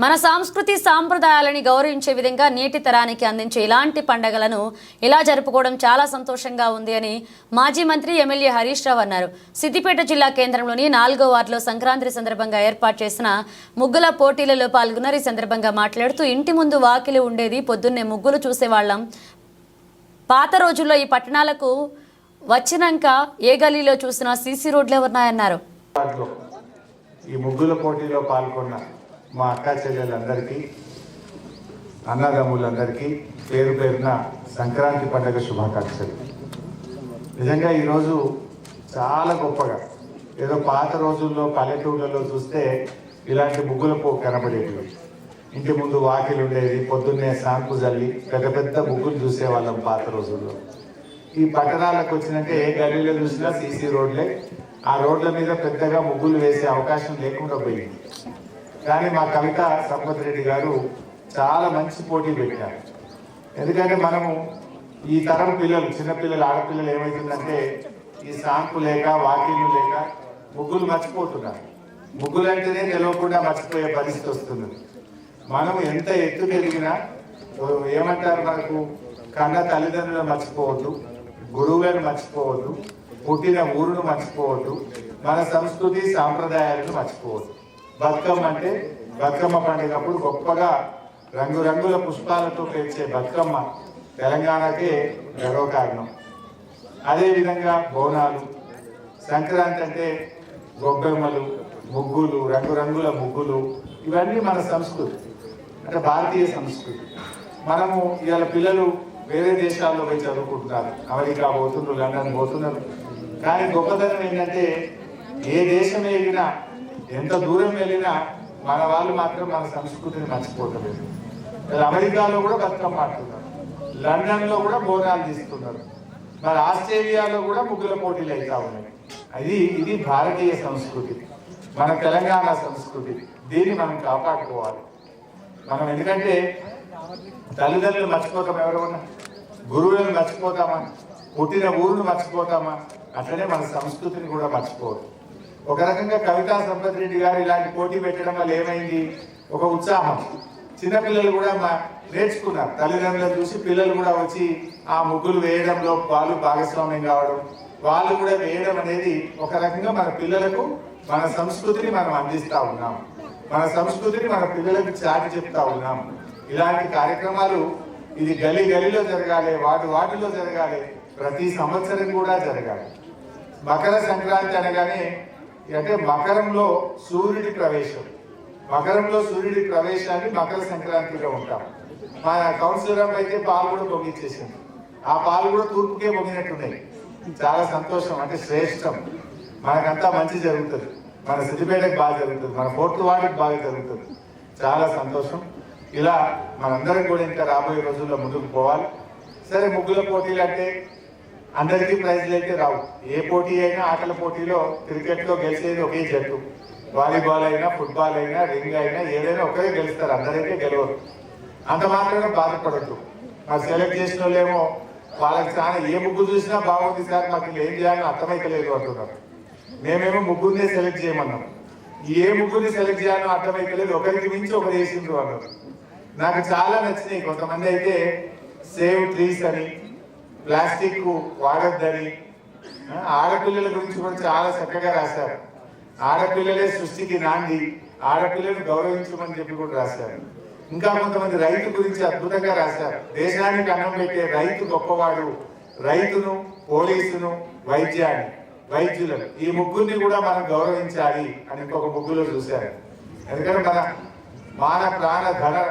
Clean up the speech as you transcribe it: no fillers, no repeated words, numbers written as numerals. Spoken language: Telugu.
మన సంస్కృతి సాంప్రదాయాలని గౌరవించే విధంగా నేటి తరానికి అందించే ఇలాంటి పండుగలను ఇలా జరుపుకోవడం చాలా సంతోషంగా ఉంది అని మాజీ మంత్రి ఎమ్మెల్యే హరీష్ రావు అన్నారు. సిద్దిపేట జిల్లా కేంద్రంలోని 4వ వార్డులో సంక్రాంతి సందర్భంగా ఏర్పాటు చేసిన ముగ్గుల పోటీలలో పాల్గొన్నారు. ఈ సందర్భంగా మాట్లాడుతూ ఇంటి ముందు వాకిలి ఉండేది, పొద్దున్నే ముగ్గులు చూసేవాళ్ళం. పాత రోజుల్లో ఈ పట్టణాలకు వచ్చినాక ఏ గలీలో చూసినా సీసీ రోడ్లే ఉన్నాయన్నారు. ఈ ముగ్గుల పోటీలో పాల్గొన్న మా అక్క చెల్లెలందరికీ, అన్నదమ్ములందరికీ పేరు పేరున సంక్రాంతి పండుగ శుభాకాంక్షలు. నిజంగా ఈరోజు చాలా గొప్పగా, ఏదో పాత రోజుల్లో పల్లెటూళ్ళలో చూస్తే ఇలాంటి ముగ్గుల పో కనబడేవి. ఇంటి ముందు వాకిలు ఉండేది, పొద్దున్నే సాంపు జల్లి పెద్ద పెద్ద ముగ్గులు చూసేవాళ్ళం పాత రోజుల్లో. ఈ పట్టణాలకు వచ్చినాక ఏ గల్లీలో చూసినా సీసీ రోడ్లే. ఆ రోడ్ల మీద పెద్దగా ముగ్గులు వేసే అవకాశం లేకుండా పోయింది. కానీ మా కవిత సంపత్ రెడ్డి గారు చాలా మంచి పోటీ పెట్టారు. ఎందుకంటే మనము ఈ తరం పిల్లలు, చిన్నపిల్లలు, ఆడపిల్లలు ఏమవుతుందంటే ఈ సాంపు లేక, వాకిళ్ళు లేక ముగ్గులు మర్చిపోతున్నారు. ముగ్గులు అంటేనే తెలియకుండా మర్చిపోయే పరిస్థితి వస్తుంది. మనం ఎంత ఎత్తు పెరిగినా ఏమంటారు, మనకు కన్న తల్లిదండ్రులను మర్చిపోవద్దు, గురువులను మర్చిపోవద్దు, పుట్టిన ఊరును మర్చిపోవద్దు, మన సంస్కృతి సాంప్రదాయాలను మర్చిపోవద్దు. బతుకమ్మ అంటే బతుకమ్మ పండుగప్పుడు గొప్పగా రంగురంగుల పుష్పాలతో పేర్చే బతుకమ్మ తెలంగాణకే గర్వకారణం. అదేవిధంగా బోనాలు, సంక్రాంతి అంటే గొబ్బెమ్మలు, ముగ్గులు, రంగురంగుల ముగ్గులు, ఇవన్నీ మన సంస్కృతి, అంటే భారతీయ సంస్కృతి. మనము ఇవాళ పిల్లలు వేరే దేశాల్లో పోయి చదువుకుంటున్నారు, అమెరికా పోతున్నారు, లండన్ పోతున్నారు. కానీ గొప్పతనం ఏంటంటే ఏ దేశం వెళ్ళినా, ఎంత దూరం వెళ్ళినా మన వాళ్ళు మాత్రం మన సంస్కృతిని మర్చిపోతలేదు. అమెరికాలో కూడా బతుకమ్మ ఆడుతున్నారు, లండన్లో కూడా బోనాలు తీస్తున్నారు, మరి ఆస్ట్రేలియాలో కూడా ముగ్గుల పోటీలు అవుతా ఉన్నాయి. ఇది భారతీయ సంస్కృతి, మన తెలంగాణ సంస్కృతి. దీన్ని మనం కాపాడుకోవాలి. మనం ఎందుకంటే తల్లిదండ్రులు మర్చిపోతాం, ఎవరైనా గురువులను మర్చిపోతామా, పుట్టిన ఊరును మర్చిపోతామా, అట్లనే మన సంస్కృతిని కూడా మర్చిపోవద్దు. ఒక రకంగా కవితా సంపత్ రెడ్డి గారు ఇలాంటి పోటీ పెట్టడం వల్ల ఏమైంది, ఒక ఉత్సాహం. చిన్నపిల్లలు కూడా నేర్చుకున్నారు, తల్లిదండ్రులను చూసి పిల్లలు కూడా వచ్చి ఆ ముగ్గులు వేయడంలో వాళ్ళు భాగస్వామ్యం కావడం, వాళ్ళు కూడా వేయడం అనేది ఒక రకంగా మన పిల్లలకు మన సంస్కృతిని మనం అందిస్తూ ఉన్నాం, మన సంస్కృతిని మన పిల్లలకు చాటి చెప్తా ఉన్నాం. ఇలాంటి కార్యక్రమాలు ఇది గలీలో జరగాలి, వాటిలో జరగాలి, ప్రతి సంవత్సరం కూడా జరగాలి. మకర సంక్రాంతి అనగానే అంటే మకరంలో సూర్యుడి ప్రవేశం, మకరంలో సూర్యుడి ప్రవేశాన్ని మకర సంక్రాంతిగా ఉంటాం. మా కౌన్సిలర్ అయితే పాలు కూడా పొంగిచ్చేసింది, ఆ పాలు కూడా తూర్పుకే పొంగినట్టున్నాయి. చాలా సంతోషం, అంటే శ్రేష్టం. మనకంతా మంచి జరుగుతుంది, మన సిద్దిపేటకి బాగా జరుగుతుంది, మన 4th వార్డుకి బాగా జరుగుతుంది. చాలా సంతోషం. ఇలా మనందరం కూడా ఇంకా రాబోయే రోజుల్లో ముందుకు పోవాలి. సరే, ముగ్గుల పోటీలు అంటే అందరికీ ప్రైజ్లు అయితే రావు. ఏ పోటీ అయినా, ఆటల పోటీలో క్రికెట్లో గెలిచేది ఒకే జట్టు, వాలీబాల్ అయినా, ఫుట్బాల్ అయినా, రింగ్ అయినా, ఏదైనా ఒకరే గెలుస్తారు, అందరైతే గెలవరు. అంత మాత్రమే బాధపడద్దు. మరి సెలెక్ట్ చేసిన వాళ్ళేమో వాళ్ళకి చాలా ఏ ముగ్గు చూసినా బాగుంది సార్, మాకు ఏం చేయాలని అర్థమైతలేదు అంటున్నారు. మేమేమో ముగ్గురినే సెలెక్ట్ చేయమన్నాం, ఏ ముగ్గురిని సెలెక్ట్ చేయాలో అర్థమైతలేదు, ఒకరికి మించి ఒకరు వేసిండ్రు అన్నారు. నాకు చాలా నచ్చినాయి. కొంతమంది అయితే సేవ్ ట్రీస్ అని, ప్లాస్టిక్ వాడొద్దని, ఆడపిల్లల గురించి కూడా చాలా చక్కగా రాశారు. ఆడపిల్లలే సృష్టికి నాంది, ఆడపిల్లలను గౌరవించమని చెప్పి కూడా రాశారు. ఇంకా కొంతమంది రైతు గురించి అద్భుతంగా రాశారు. దేశానికి అన్నం పెట్టే రైతు గొప్పవాడు, రైతును, పోలీసును, వైద్యులను, ఈ ముగ్గురిని కూడా మనం గౌరవించాలి అని ఇంకొక ముగ్గులో చూశారు. ఎందుకంటే మన ప్రాణ ధన